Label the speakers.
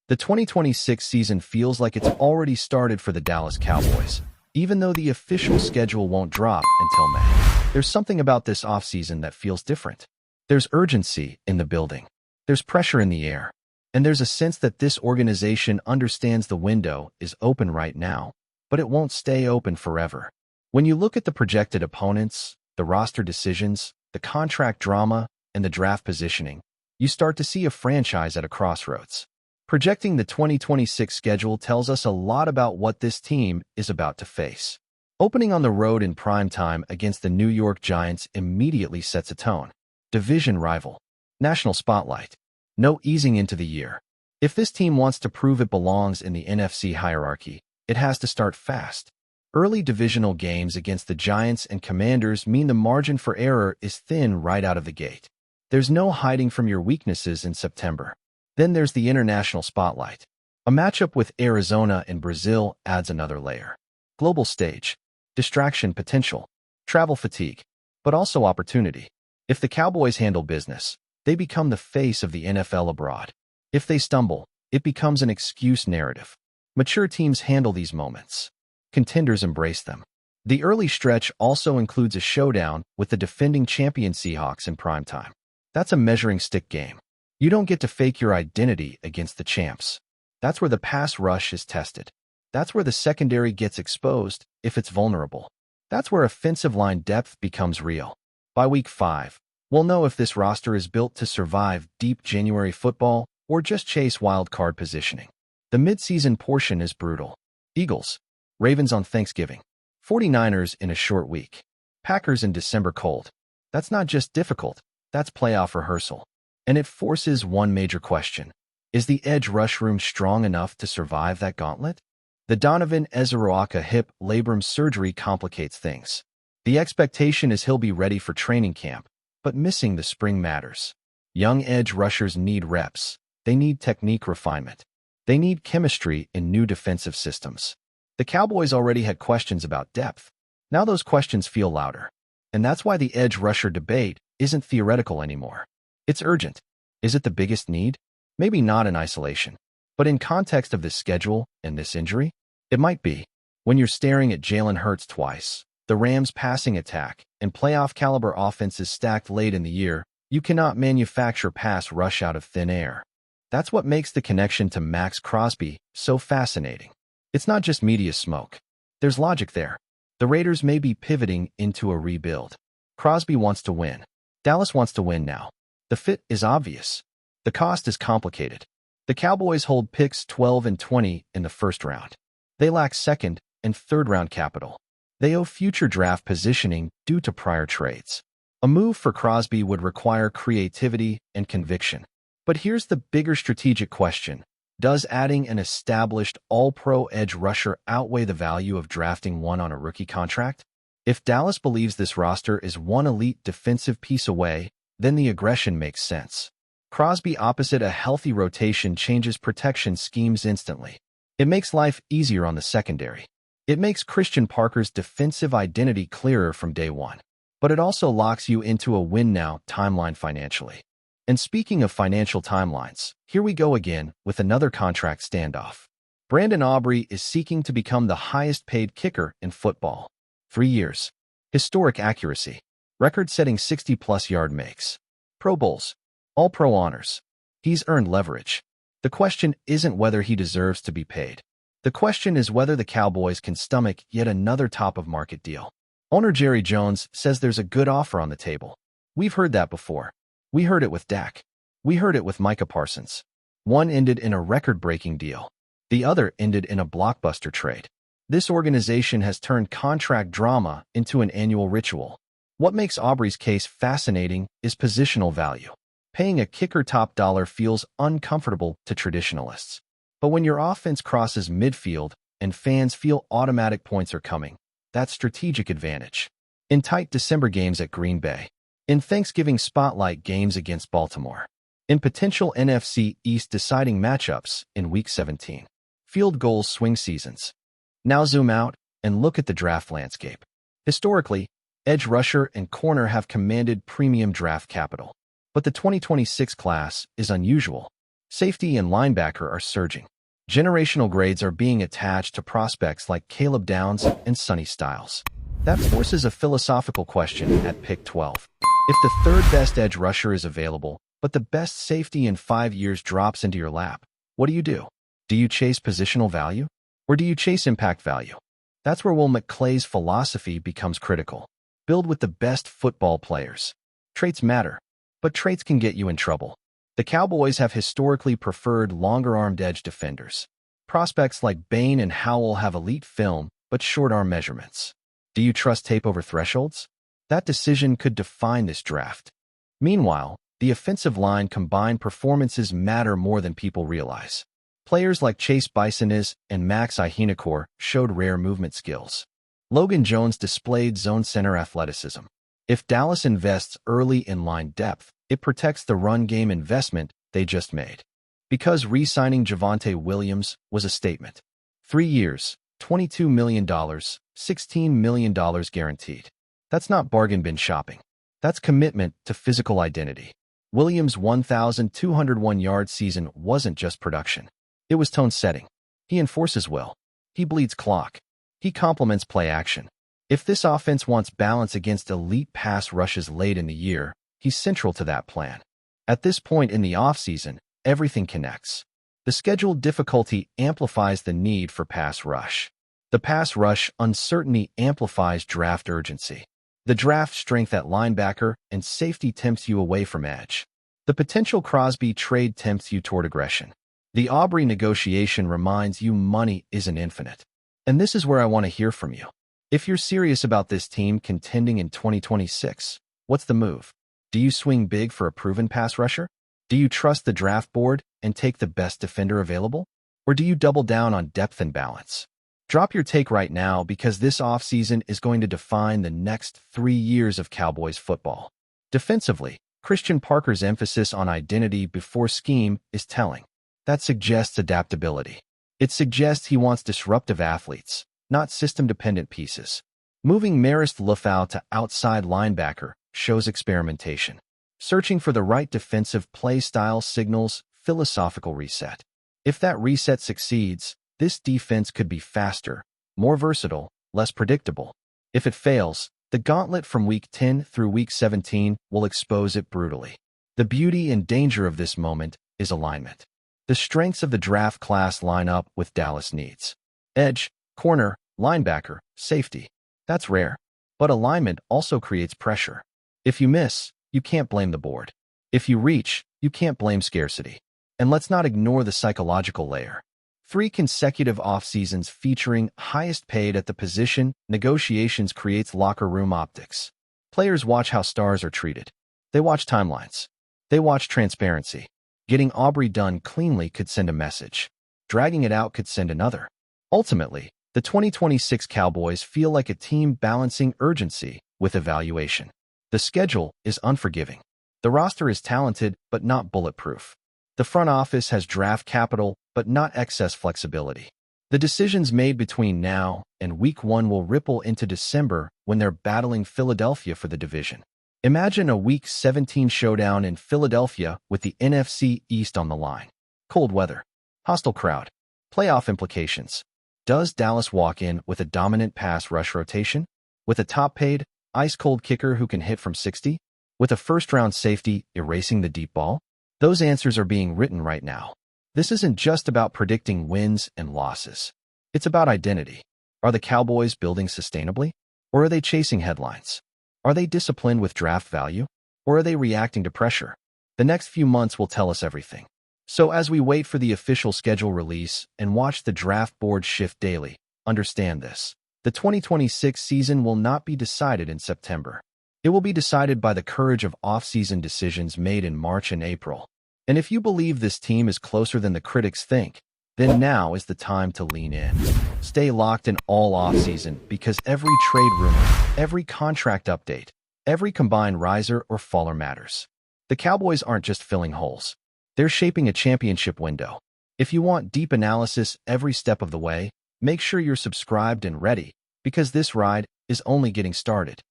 Speaker 1: The 2026 season feels like it's already started for the Dallas Cowboys, even though the official schedule won't drop until May. There's something about this offseason that feels different. There's urgency in the building. There's pressure in the air. And there's a sense that this organization understands the window is open right now, but it won't stay open forever. When you look at the projected opponents, the roster decisions, the contract drama, and the draft positioning, you start to see a franchise at a crossroads. Projecting the 2026 schedule tells us a lot about what this team is about to face. Opening on the road in prime time against the New York Giants immediately sets a tone. Division rival. National spotlight. No easing into the year. If this team wants to prove it belongs in the NFC hierarchy, it has to start fast. Early divisional games against the Giants and Commanders mean the margin for error is thin right out of the gate. There's no hiding from your weaknesses in September. Then there's the international spotlight. A matchup with Arizona and Brazil adds another layer. Global stage. Distraction potential. Travel fatigue. But also opportunity. If the Cowboys handle business, they become the face of the NFL abroad. If they stumble, it becomes an excuse narrative. Mature teams handle these moments. Contenders embrace them. The early stretch also includes a showdown with the defending champion Seahawks in primetime. That's a measuring stick game. You don't get to fake your identity against the champs. That's where the pass rush is tested. That's where the secondary gets exposed if it's vulnerable. That's where offensive line depth becomes real. By week 5, we'll know if this roster is built to survive deep January football or just chase wild card positioning. The midseason portion is brutal. Eagles. Ravens on Thanksgiving. 49ers in a short week. Packers in December cold. That's not just difficult, that's playoff rehearsal. And it forces one major question. Is the edge rush room strong enough to survive that gauntlet? The Donovan Ezeruaka hip labrum surgery complicates things. The expectation is he'll be ready for training camp, but missing the spring matters. Young edge rushers need reps. They need technique refinement. They need chemistry in new defensive systems. The Cowboys already had questions about depth. Now those questions feel louder. And that's why the edge rusher debate isn't theoretical anymore. It's urgent. Is it the biggest need? Maybe not in isolation. But in context of this schedule and this injury, it might be. When you're staring at Jalen Hurts twice, the Rams' passing attack, and playoff-caliber offenses stacked late in the year, you cannot manufacture pass rush out of thin air. That's what makes the connection to Max Crosby so fascinating. It's not just media smoke. There's logic there. The Raiders may be pivoting into a rebuild. Crosby wants to win. Dallas wants to win now. The fit is obvious. The cost is complicated. The Cowboys hold picks 12 and 20 in the first round. They lack second and third round capital. They owe future draft positioning due to prior trades. A move for Crosby would require creativity and conviction. But here's the bigger strategic question. Does adding an established all-pro edge rusher outweigh the value of drafting one on a rookie contract? If Dallas believes this roster is one elite defensive piece away, then the aggression makes sense. Crosby opposite a healthy rotation changes protection schemes instantly. It makes life easier on the secondary. It makes Christian Parker's defensive identity clearer from day one. But it also locks you into a win-now timeline financially. And speaking of financial timelines, here we go again with another contract standoff. Brandon Aubrey is seeking to become the highest-paid kicker in football. 3 years. Historic accuracy. Record-setting 60-plus yard makes. Pro Bowls. All-Pro honors. He's earned leverage. The question isn't whether he deserves to be paid. The question is whether the Cowboys can stomach yet another top-of-market deal. Owner Jerry Jones says there's a good offer on the table. We've heard that before. We heard it with Dak. We heard it with Micah Parsons. One ended in a record-breaking deal. The other ended in a blockbuster trade. This organization has turned contract drama into an annual ritual. What makes Aubrey's case fascinating is positional value. Paying a kicker top dollar feels uncomfortable to traditionalists. But when your offense crosses midfield and fans feel automatic points are coming, that's strategic advantage. In tight December games at Green Bay. In Thanksgiving spotlight games against Baltimore. In potential NFC East deciding matchups in Week 17. Field goals swing seasons. Now zoom out and look at the draft landscape. Historically, edge rusher and corner have commanded premium draft capital. But the 2026 class is unusual. Safety and linebacker are surging. Generational grades are being attached to prospects like Caleb Downs and Sonny Styles. That forces a philosophical question at pick 12. If the third best edge rusher is available, but the best safety in 5 years drops into your lap, what do? Do you chase positional value? Or do you chase impact value? That's where Will McClay's philosophy becomes critical. Build with the best football players. Traits matter, but traits can get you in trouble. The Cowboys have historically preferred longer-armed edge defenders. Prospects like Bain and Howell have elite film, but short-arm measurements. Do you trust tape over thresholds? That decision could define this draft. Meanwhile, the offensive line combined performances matter more than people realize. Players like Chase Bisonis and Max Ihenekor showed rare movement skills. Logan Jones displayed zone center athleticism. If Dallas invests early in line depth, it protects the run game investment they just made. Because re-signing Javonte Williams was a statement. 3 years, $22 million, $16 million guaranteed. That's not bargain bin shopping. That's commitment to physical identity. Williams' 1,201-yard season wasn't just production. It was tone setting. He enforces will. He bleeds clock. He complements play action. If this offense wants balance against elite pass rushes late in the year, he's central to that plan. At this point in the offseason, everything connects. The schedule difficulty amplifies the need for pass rush. The pass rush uncertainty amplifies draft urgency. The draft strength at linebacker and safety tempts you away from edge. The potential Crosby trade tempts you toward aggression. The Aubrey negotiation reminds you money isn't infinite. And this is where I want to hear from you. If you're serious about this team contending in 2026, what's the move? Do you swing big for a proven pass rusher? Do you trust the draft board and take the best defender available? Or do you double down on depth and balance? Drop your take right now because this offseason is going to define the next 3 years of Cowboys football. Defensively, Christian Parker's emphasis on identity before scheme is telling. That suggests adaptability. It suggests he wants disruptive athletes, not system-dependent pieces. Moving Marist Liufau to outside linebacker shows experimentation. Searching for the right defensive play style signals philosophical reset. If that reset succeeds, this defense could be faster, more versatile, less predictable. If it fails, the gauntlet from Week 10 through Week 17 will expose it brutally. The beauty and danger of this moment is alignment. The strengths of the draft class line up with Dallas needs. Edge, corner, linebacker, safety. That's rare. But alignment also creates pressure. If you miss, you can't blame the board. If you reach, you can't blame scarcity. And let's not ignore the psychological layer. 3 consecutive off-seasons featuring highest paid at the position negotiations creates locker room optics. Players watch how stars are treated. They watch timelines. They watch transparency. Getting Aubrey done cleanly could send a message. Dragging it out could send another. Ultimately, the 2026 Cowboys feel like a team balancing urgency with evaluation. The schedule is unforgiving. The roster is talented but not bulletproof. The front office has draft capital but not excess flexibility. The decisions made between now and Week 1 will ripple into December when they're battling Philadelphia for the division. Imagine a Week 17 showdown in Philadelphia with the NFC East on the line. Cold weather. Hostile crowd. Playoff implications. Does Dallas walk in with a dominant pass rush rotation? With a top-paid, ice-cold kicker who can hit from 60? With a first-round safety erasing the deep ball? Those answers are being written right now. This isn't just about predicting wins and losses. It's about identity. Are the Cowboys building sustainably? Or are they chasing headlines? Are they disciplined with draft value? Or are they reacting to pressure? The next few months will tell us everything. So as we wait for the official schedule release and watch the draft board shift daily, understand this. The 2026 season will not be decided in September. It will be decided by the courage of off-season decisions made in March and April. And if you believe this team is closer than the critics think, then now is the time to lean in. Stay locked in all offseason because every trade rumor, every contract update, every combined riser or faller matters. The Cowboys aren't just filling holes. They're shaping a championship window. If you want deep analysis every step of the way, make sure you're subscribed and ready because this ride is only getting started.